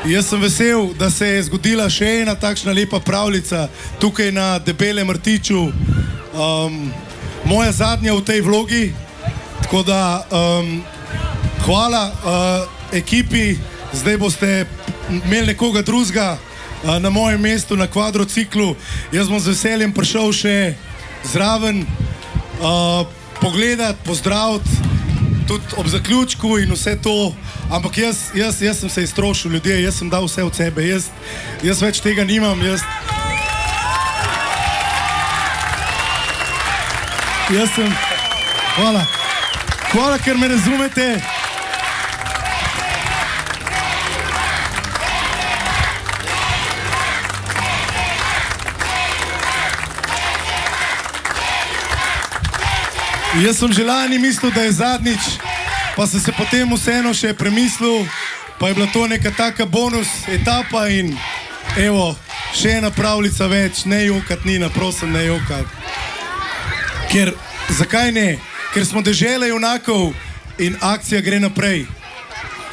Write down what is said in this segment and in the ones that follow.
Jaz sem vesel, da se je zgodila še ena takšna lepa pravljica tukaj na Debelem rtiču. Moja zadnja v tej vlogi, tako da hvala ekipi, zdaj boste imeli nekoga drugega na mojem mestu na kvadrociklu. Jaz bom z veseljem prišel še zraven pogledat, pozdraviti, tudi ob zaključku in vse to, ampak jaz sem se iztrošil, ljudje, jaz sem dal vse od sebe, jaz več tega nimam, jaz sem, hvala, ker me razumete. Jaz sem že lani mislil, da je zadnjič, pa sem se potem vseeno še premislil, pa je bila to neka taka bonus etapa in evo, še ena pravljica več, ne jokat Nina, prosim, ne jokat. Ker, zakaj ne? Ker smo dežela junakov in akcija gre naprej.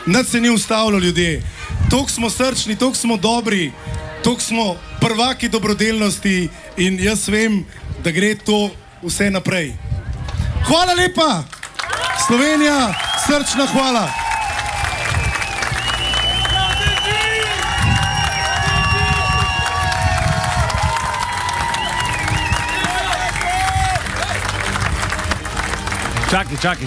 Nič se ni ustavilo, ljudje. Toliko smo srčni, toliko smo dobri, toliko smo prvaki dobrodelnosti in jaz vem, da gre to vse naprej. Hvala lepa! Slovenija, srčna hvala! Čakaj.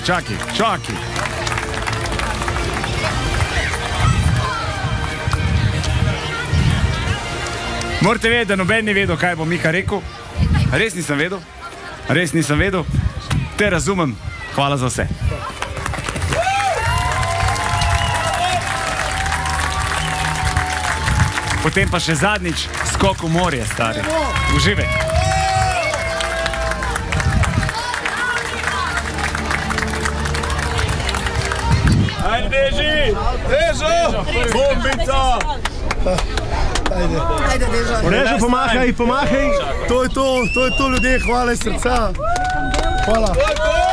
Morate vedeti, da noben ni vedel, kaj bo Miha rekel. Res nisem vedel. Te razumem. Hvala za vse. Potem pa še zadnjič skok v morje, stari. Uživaj. Ajde, Dežo! Bombica! Ajde, Dežo. Režo, pomahaj. To je to, ljudje, hvala iz srca. Hvala. Veće!